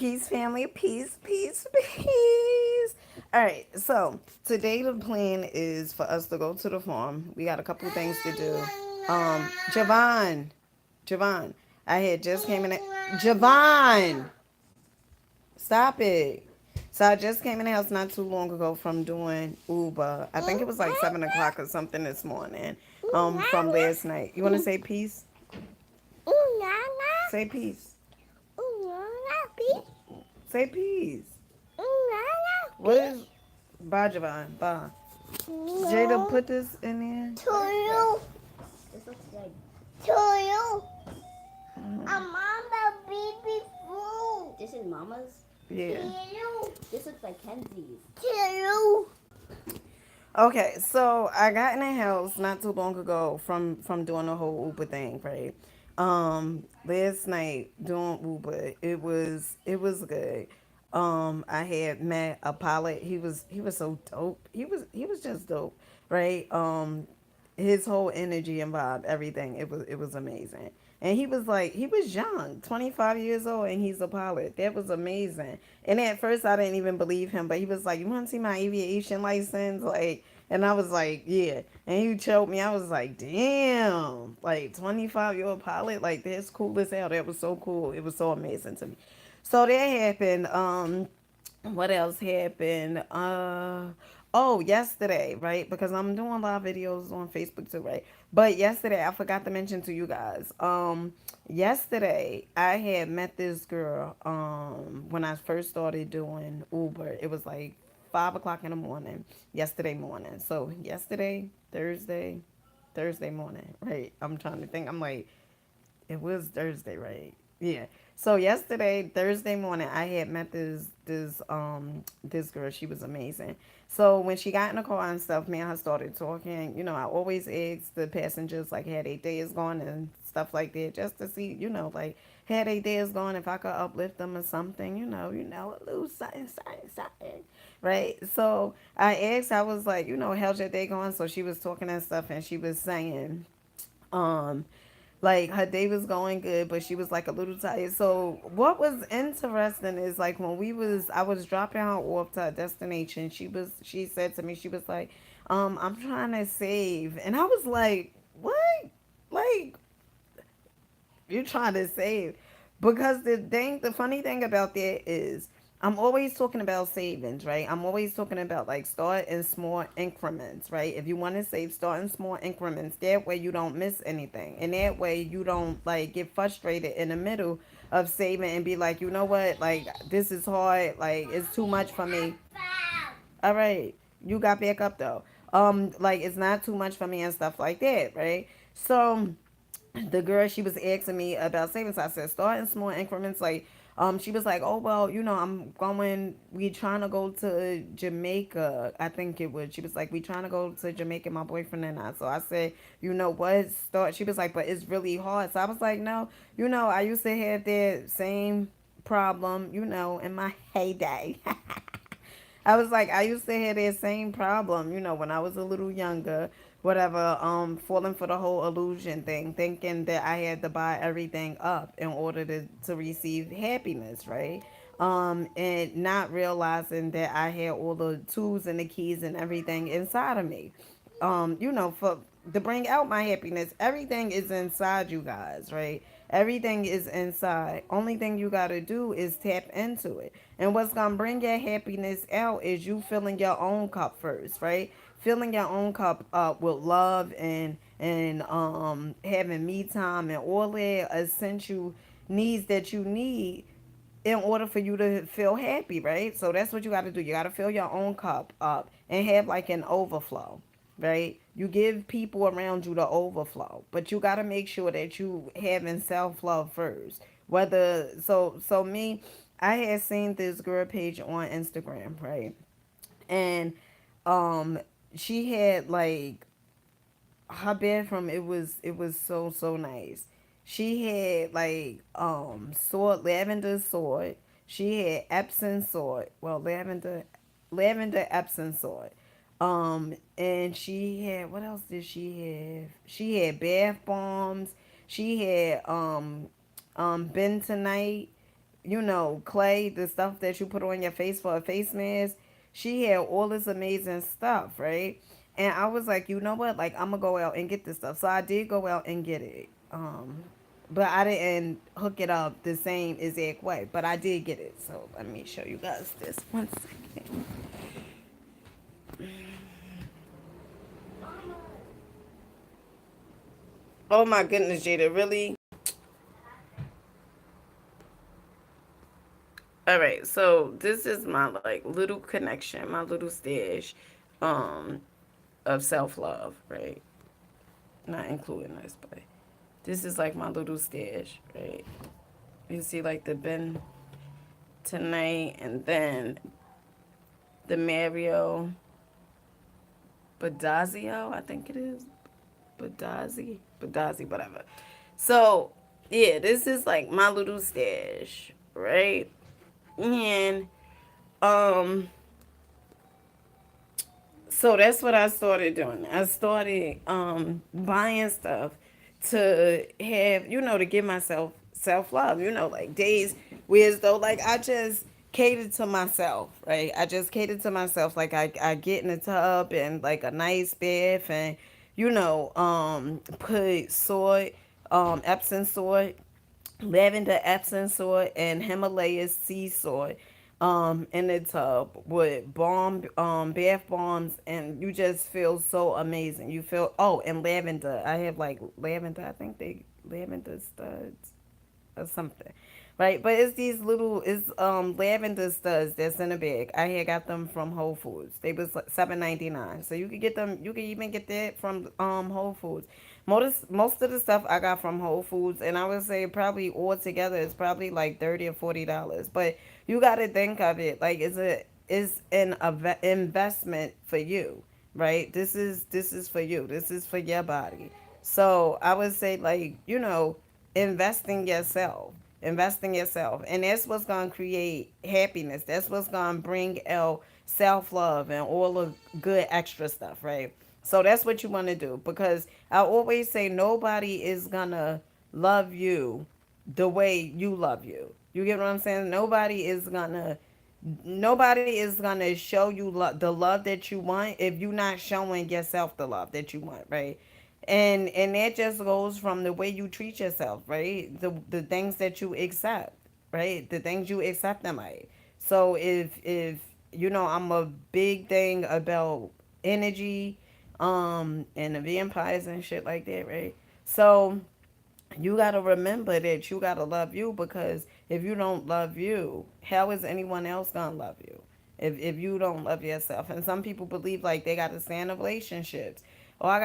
Peace, family. Peace, peace, peace. All right. So today the plan is for us to go to the farm. We got a couple things to do. Javon, I had just came in. Javon, stop it. So I just came in the house not too long ago from doing Uber. I think it was like 7 o'clock or something this morning. From last night. You want to say peace? Say peace. Say peace. What is bye, Javon? Bye. Jada, put this in there. This looks good. To a mama baby food. This is Mama's? Yeah. This looks like Kenzie's. Okay, so I got in the house not too long ago from doing the whole Uber thing, right? Last night doing Uber, it was good. I had met a pilot. He was so dope. He was just dope, right? His whole energy and vibe, everything. It was amazing. And he was young, 25 years old, and he's a pilot. That was amazing. And at first, I didn't even believe him, but he was like, "You want to see my aviation license?" Like, and I was like, "Yeah." And he showed me. I was like, "Damn!" Like 25-year-old pilot, like that's cool as hell. That was so cool. It was so amazing to me. So that happened. What else happened? Oh, yesterday, right? Because I'm doing live videos on Facebook too, right? But yesterday I forgot to mention to you guys. Yesterday I had met this girl when I first started doing Uber. It was like 5 o'clock in the morning, yesterday morning. So yesterday, Thursday morning, right? I'm trying to think. I'm like, it was Thursday, right? Yeah. So yesterday, Thursday morning, I had met this girl. She was amazing. So when she got in the car and stuff, me and her started talking. I always ask the passengers like how their day is going and stuff like that, just to see, like how their day is going, if I could uplift them or something, a little something, something, something. Right. So I asked, I was like, how's your day going? So she was talking and stuff, and she was saying, um, like her day was going good, but she was like a little tired. So what was interesting is like when I was dropping her off to her destination. She said to me, she was like, I'm trying to save, and I was like, what? Like, you're trying to save? Because the funny thing about that is I'm always talking about savings, right? I'm always talking about like start in small increments, right? If you want to save, start in small increments. That way you don't miss anything. And that way you don't like get frustrated in the middle of saving and be like, you know what? Like this is hard, like it's too much for me. All right. You got back up though. Like it's not too much for me and stuff like that, right? So the girl, she was asking me about savings. I said start in small increments. Like she was like, oh well, we trying to go to Jamaica. I think it would. She was like, we trying to go to Jamaica, my boyfriend and I. So I said, you know what, start. She was like, but it's really hard. So I was like, no, I used to have that same problem, in my heyday. I was like, I used to have that same problem, when I was a little younger, whatever, falling for the whole illusion thing, thinking that I had to buy everything up in order to receive happiness, right? And not realizing that I had all the tools and the keys and everything inside of me. For to bring out my happiness, everything is inside you guys, right? Everything is inside. Only thing you gotta do is tap into it. And what's gonna bring your happiness out is you filling your own cup first, right? Filling your own cup up with love and having me time and all the essential needs that you need in order for you to feel happy, right? So that's what you got to do. You got to fill your own cup up and have like an overflow, right? You give people around you the overflow, but you got to make sure that you having self-love first. Me, I had seen this girl page on Instagram, right? And um she had like her bathroom, it was so nice. She had like sword, lavender sword. She had Epsom sword. Well, lavender Epsom sword. And she had, what else did she have? She had bath bombs. She had bentonite. clay, the stuff that you put on your face for a face mask. She had all this amazing stuff, right? And I was like, you know what? Like, I'm gonna go out and get this stuff. So I did go out and get it. But I didn't hook it up the same exact way. But I did get it. So let me show you guys this. One second. Oh my goodness, Jada, really? All right, so this is my like little connection, my little stash, um, of self love, right? Not including this, but this is like my little stash, right? You see, like the Ben tonight, and then the Mario Badazio, I think it is Badazi, whatever. So yeah, this is like my little stash, right? And um so that's what I started doing. I started buying stuff to have, to give myself self love, like days where as though like I just catered to myself, right? I just catered to myself. Like I get in the tub and like a nice bath and put soy, Epsom salt, lavender Epsom salt, and Himalaya sea salt in the tub with bath bombs, and you just feel so amazing. You feel, oh, and lavender. I have like lavender, I think they lavender studs or something. Right, but it's these little it's lavender studs that's in a bag. I had got them from Whole Foods. They was like $7.99. So you could get them. You could even get that from Whole Foods. Most of the stuff I got from Whole Foods, and I would say probably all together it's probably like $30 or $40. But you got to think of it like it's an investment for you, right? This is for you. This is for your body. So I would say like invest in yourself. Invest in yourself. And that's what's going to create happiness. That's what's going to bring out self love and all the good extra stuff, right? So that's what you want to do, because I always say nobody is going to love you the way you love you. You get what I'm saying? Nobody is gonna show you the love that you want if you're not showing yourself the love that you want, right? And that just goes from the way you treat yourself, right? The things that you accept, right? The things you accept in life. So if I'm a big thing about energy, and the vampires and shit like that, right? So you got to remember that you got to love you, because if you don't love you, how is anyone else going to love you if you don't love yourself? And some people believe like they got to stay in relationships. Oh, I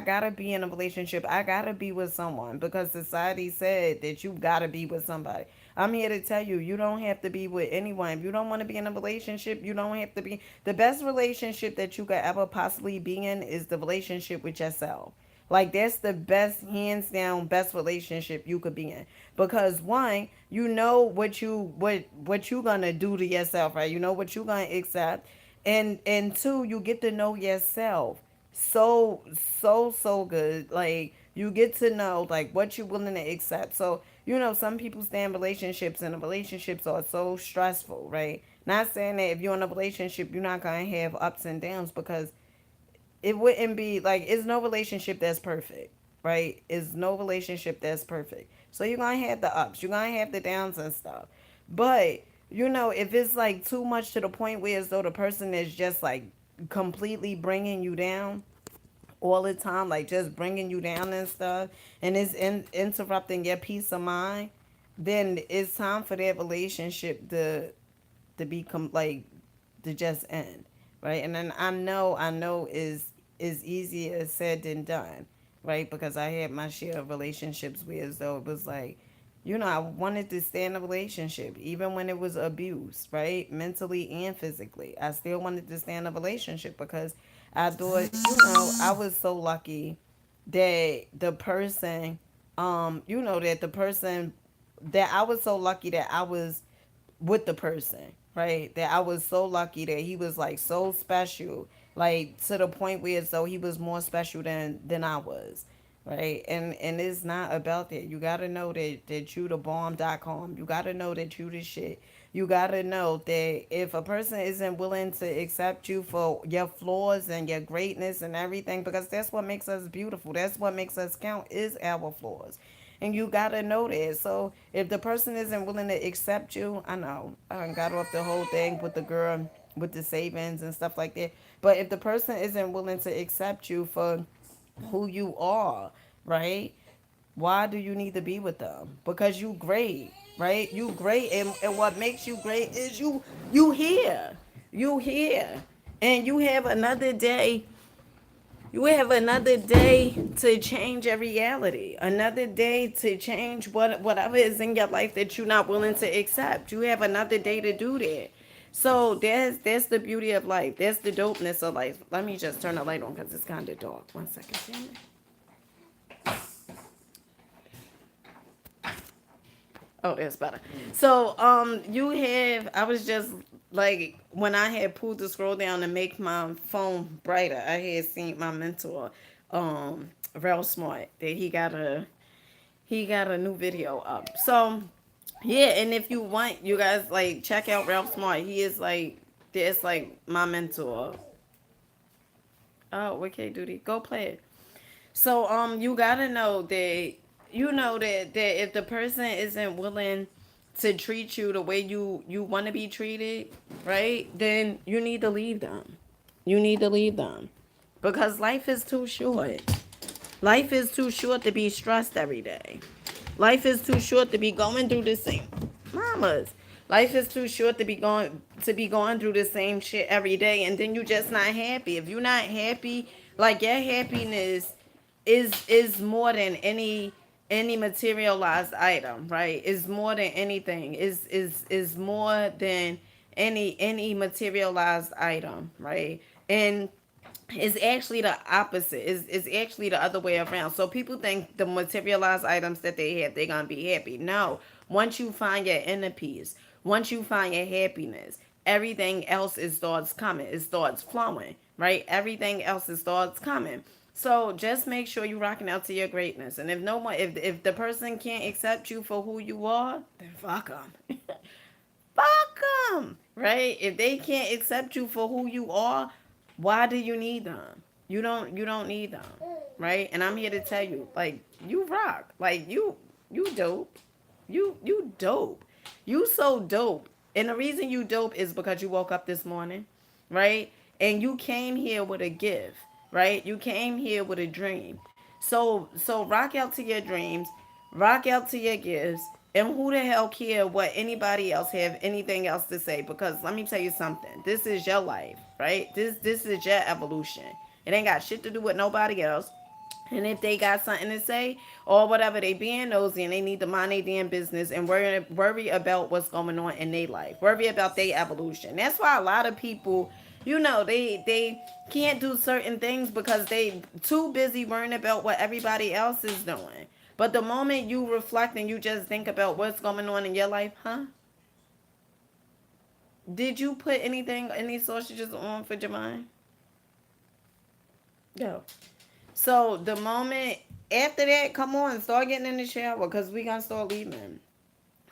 gotta be in a relationship. I gotta be with someone because society said that you gotta be with somebody. I'm here to tell you, you don't have to be with anyone. If you don't want to be in a relationship, you don't have to be. The best relationship that you could ever possibly be in is the relationship with yourself. Like that's the best, hands down, best relationship you could be in. Because one, you know what you gonna do to yourself, right? You know what you gonna accept. And two, you get to know yourself so so good. Like you get to know like what you're willing to accept. So, some people stay in relationships and the relationships are so stressful, right? Not saying that if you're in a relationship you're not gonna have ups and downs, because it wouldn't be like, it's no relationship that's perfect, right? It's no relationship that's perfect. So you're gonna have the ups, you're gonna have the downs and stuff. But if it's like too much to the point where as though the person is just like completely bringing you down all the time, like just bringing you down and stuff, and it's interrupting your peace of mind, then it's time for that relationship to become like to just end, right? And then I know is easier said than done, right? Because I had my share of relationships where as though it was like, I wanted to stay in a relationship even when it was abuse, right? Mentally and physically, I still wanted to stay in a relationship because I thought, I was so lucky that the person, that the person that I was so lucky that I was with the person, right? That I was so lucky that he was like so special, like to the point where as though he was more special than I was. right? And it's not about that. You gotta know that you the bomb.com. You gotta know that you the shit. You gotta know that if a person isn't willing to accept you for your flaws and your greatness and everything, because that's what makes us beautiful. That's what makes us count is our flaws. And you gotta know that. So if the person isn't willing to accept you, I know I got off the whole thing with the girl with the savings and stuff like that. But if the person isn't willing to accept you for who you are, right? Why do you need to be with them? Because you great, right? You great, and what makes you great is you here. You here. And you have another day. You have another day to change your reality. Another day to change whatever is in your life that you're not willing to accept. You have another day to do that. So that's the beauty of life. That's the dopeness of life. Let me just turn the light on because it's kind of dark. 1 second, Sammy. Oh, that's better. So, you have. I was just like when I had pulled the scroll down to make my phone brighter. I had seen my mentor, Real Smart, that he got a new video up. So, yeah, and if you want, you guys like check out Real Smart. He is like that's like my mentor. Oh, okay, duty, go play it. So you gotta know that that if the person isn't willing to treat you the way you want to be treated, right? Then you need to leave them. You need to leave them because life is too short. Life is too short to be stressed every day. Life is too short to be going through the same mamas. Life is too short to be going through the same shit every day and then you just not happy. If you're not happy, like your happiness is more than any materialized item, right? Is more than anything. Is more than any materialized item, right? And it's actually the opposite. It's actually the other way around. So people think the materialized items that they have, they're gonna be happy. No. Once you find your inner peace, once you find your happiness, everything else is starts coming. It starts flowing, right? Everything else is starts coming. So just make sure you're rocking out to your greatness. And if no one, if the person can't accept you for who you are, then fuck them. Fuck them, right? If they can't accept you for who you are, why do you need them? You don't need them, right? And I'm here to tell you, like you rock, like you dope, you dope, you so dope. And the reason you dope is because you woke up this morning, right? And you came here with a gift, right? You came here with a dream. So rock out to your dreams, rock out to your gifts, and who the hell care what anybody else have anything else to say? Because let me tell you something. This is your life, right? This is your evolution. It ain't got shit to do with nobody else. And if they got something to say or whatever, they being nosy and they need to mind their damn business and worry about what's going on in their life. Worry about their evolution. That's why a lot of people, they can't do certain things because they too busy worrying about what everybody else is doing. But the moment you reflect and you just think about what's going on in your life, huh? Did you put any sausages on for Javine? No. So the moment after that, come on, start getting in the shower because we gonna start leaving.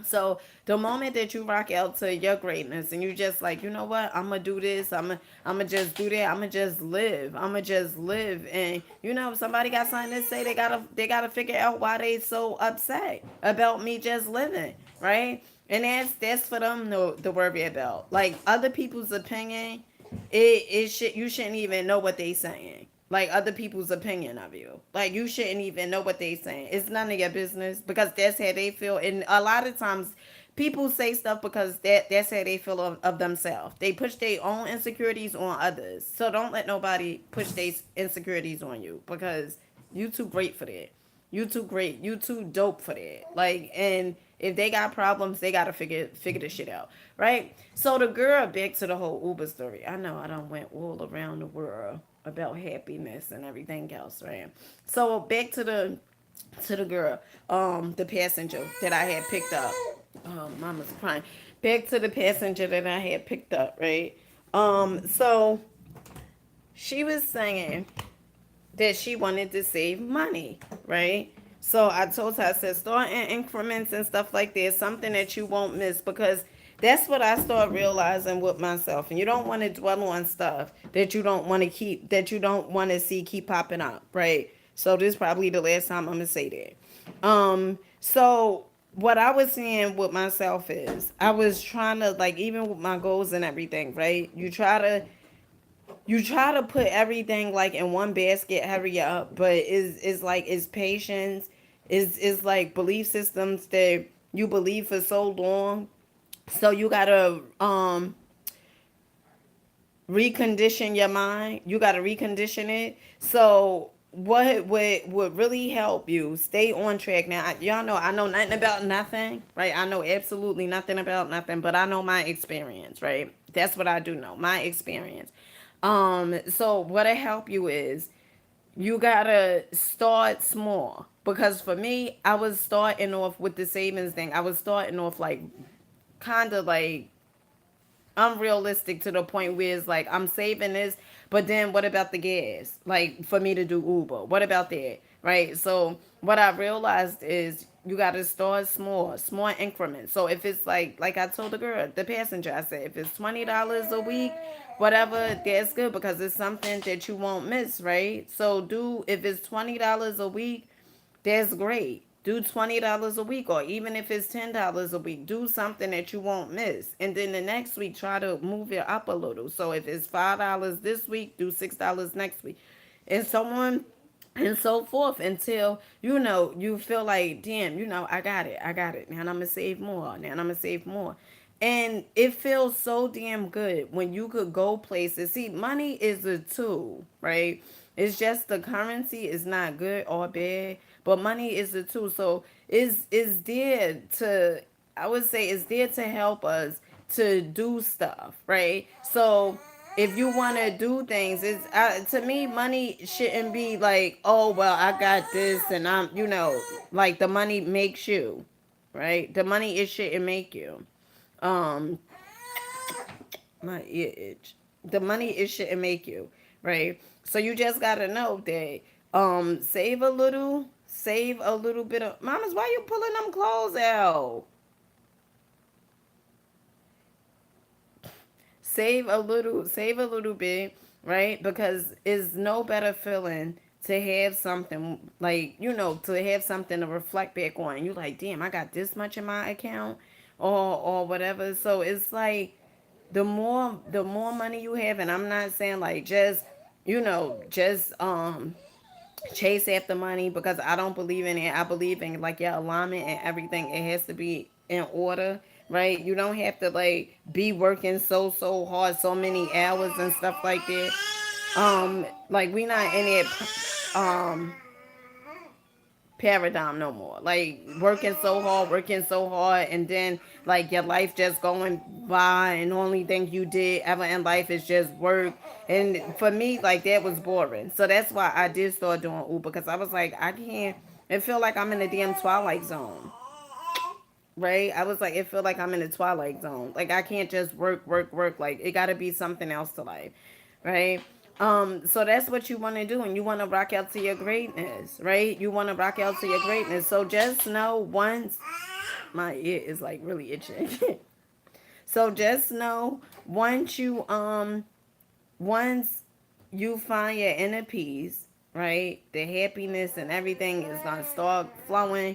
So the moment that you rock out to your greatness and you just like, you know what, I'm gonna do this, I'm gonna just do that, I'm gonna just live, and if somebody got something to say, they gotta figure out why they so upset about me just living, right? And that's for them to worry about. Like other people's opinion, it should you shouldn't even know what they saying. Like other people's opinion of you. Like you shouldn't even know what they saying. It's none of your business because that's how they feel. And a lot of times people say stuff because that's how they feel of themselves. They push their own insecurities on others. So don't let nobody push their insecurities on you because you too great for that. You too great. You too dope for that. Like, and if they got problems, they gotta figure the shit out, right? So the girl, back to the whole Uber story. I know I done went all around the world about happiness and everything else, right? So back to the girl, the passenger that I had picked up. Oh, mama's crying. Back to the passenger that I had picked up, right? So she was saying that she wanted to save money, right? So I told her, I said, start in increments and stuff like that, something that you won't miss, because that's what I start realizing with myself. And you don't want to dwell on stuff that you don't want to keep, that you don't want to see keep popping up, right? So this is probably the last time I'm gonna say that. So what I was saying with myself is I was trying to, like, even with my goals and everything, right? You try to put everything like in one basket, hurry up, but is like is patience, is like belief systems that you believe for so long. So you gotta recondition your mind. You gotta recondition it. So what would really help you stay on track now? Y'all know I know nothing about nothing, right? I know absolutely nothing about nothing, but I know my experience, right? That's what I do know, my experience. So what'll help you is you gotta start small. Because for me, I was starting off with the savings thing. I was starting off like kind of like unrealistic to the point where it's like I'm saving this, but then what about the gas? Like for me to do Uber, what about that? Right? So what I realized is you got to start small, small increments. So if it's like I told the girl, the passenger, I said if it's $20 a week, whatever, that's good because it's something that you won't miss, right? So do if it's $20 a week, that's great. Do $20 a week, or even if it's $10 a week, do something that you won't miss. And then the next week, try to move it up a little. So if it's $5 this week, do $6 next week, and so on and so forth until you feel like, damn, I got it. Now I'm gonna save more. Now I'm gonna save more. And it feels so damn good when you could go places. See, money is a tool, right? It's just the currency is not good or bad, but money is a tool. So is there to, I would say, is there to help us to do stuff, right? So if you want to do things, it's to me, money shouldn't be like, oh well, I got this, and like the money makes you, right? The money it shouldn't make you. Um, my ear itch. The money it shouldn't make you, right? So you just gotta know that save a little bit of mamas, why you pulling them clothes out? Save a little bit, right? Because it's no better feeling to have something like, to have something to reflect back on. You like, damn, I got this much in my account or whatever. So it's like the more money you have, and I'm not saying like just chase after money, because I don't believe in it. I believe in like your alignment and everything. It has to be in order, right? You don't have to like be working so hard, so many hours and stuff like that. Like we not in it paradigm no more. Like working so hard, and then like your life just going by, and the only thing you did ever in life is just work. And for me, like that was boring. So that's why I did start doing Uber, because I was like, I can't. It feel like I'm in the damn twilight zone, right? I was like, it feel like I'm in the twilight zone. Like I can't just work. Like it got to be something else to life, right? So that's what you want to do, and you want to rock out to your greatness, right? You want to rock out to your greatness. So just know once my ear is like really itching. So just know once you find your inner peace, right? The happiness and everything is gonna start flowing.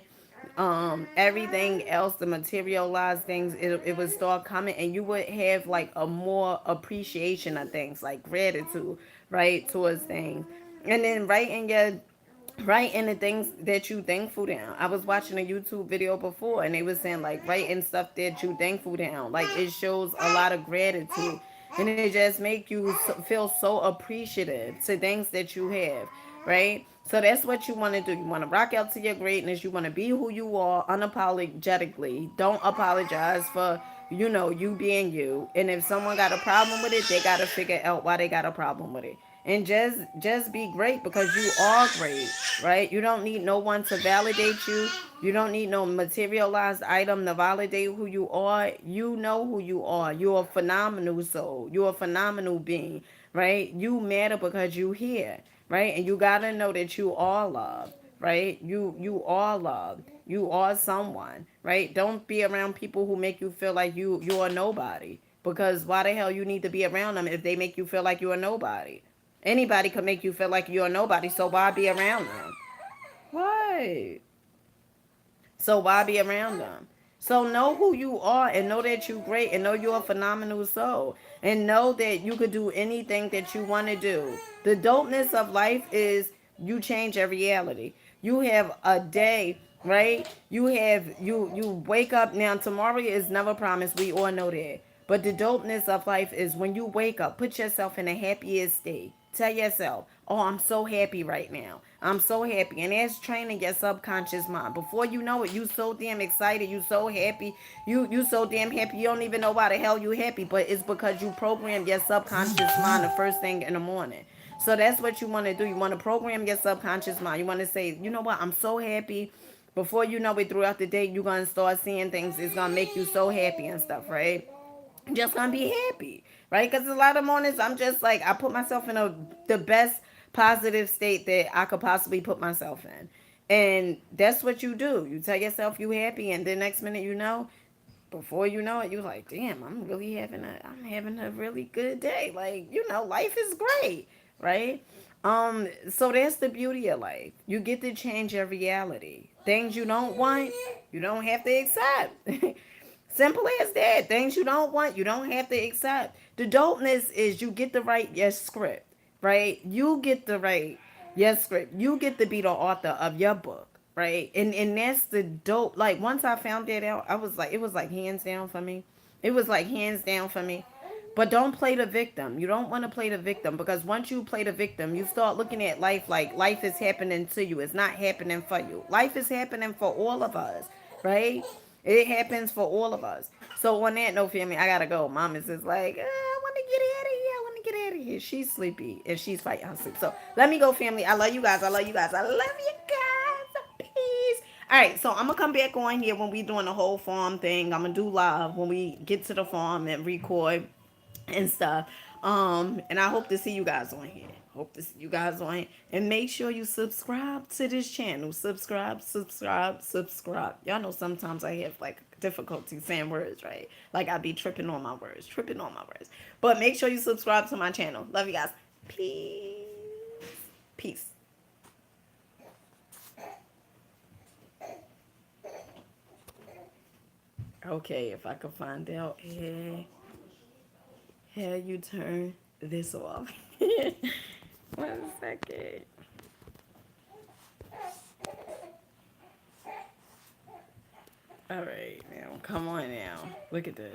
Everything else, the materialized things, it would start coming, and you would have like a more appreciation of things, like gratitude, right, towards things. And then write in the things that you thankful down. I was watching a YouTube video before, and they was saying like writing stuff that you thankful down. Like it shows a lot of gratitude, and it just make you feel so appreciative to things that you have, right? So that's what you want to do. You want to rock out to your greatness. You want to be who you are unapologetically. Don't apologize for you being you. And if someone got a problem with it, they got to figure out why they got a problem with it. And just be great, because you are great, right? You don't need no one to validate you. You don't need no materialized item to validate who you are. You know who you are. You're a phenomenal soul. You're a phenomenal being, right? You matter because you here, right? And you gotta know that you are loved, right? You are loved. You are someone, right? Don't be around people who make you feel like you are nobody. Because why the hell you need to be around them if they make you feel like you are nobody? Anybody could make you feel like you're nobody, so why be around them? What? So why be around them? So know who you are and know that you're great and know you're a phenomenal soul and know that you could do anything that you want to do. The dopeness of life is you change your reality. You have a day, right? You wake up now. Tomorrow is never promised. We all know that. But the dopeness of life is when you wake up, put yourself in a happiest state. Tell yourself, oh, I'm so happy right now. I'm so happy. And that's training your subconscious mind. Before you know it, you so damn excited. You so happy. You so damn happy. You don't even know why the hell you happy. But it's because you program your subconscious mind the first thing in the morning. So that's what you want to do. You want to program your subconscious mind. You want to say, you know what? I'm so happy. Before you know it, throughout the day, you're going to start seeing things. It's going to make you so happy and stuff, right? Just gonna be happy, right? Because a lot of mornings I'm just like I put myself in the best positive state that I could possibly put myself in, and that's what you do. You tell yourself you happy, and the next minute you know, before you know it, you're like, damn, I'm having a really good day. Like life is great, right? So that's the beauty of life. You get to change your reality. Things you don't want, you don't have to accept. Simple as that. Things you don't want, you don't have to accept. The dopeness is you get to write your script, right? You get to write your script. You get to be the author of your book, right? And that's the dope. Like once I found that out, I was like, it was like hands down for me. It was like hands down for me. But don't play the victim. You don't want to play the victim because once you play the victim, you start looking at life like life is happening to you. It's not happening for you. Life is happening for all of us, right? It happens for all of us. So on that note, family, I gotta go. Mom is just like, I want to get out of here. I want to get out of here. She's sleepy and she's fighting her sleep. So let me go, family. I love you guys. I love you guys. I love you guys. Peace. All right, so I'm gonna come back on here when we doing the whole farm thing. I'm gonna do live when we get to the farm and record and stuff. And I hope to see you guys on here. Hope to see you guys on here. And make sure you subscribe to this channel. Subscribe, subscribe, subscribe. Y'all know sometimes I have like difficulty saying words, right? Like I be tripping on my words, tripping on my words. But make sure you subscribe to my channel. Love you guys. Peace. Peace. Okay, if I could find out how you turn this off. 1 second. All right, now come on now. Look at this.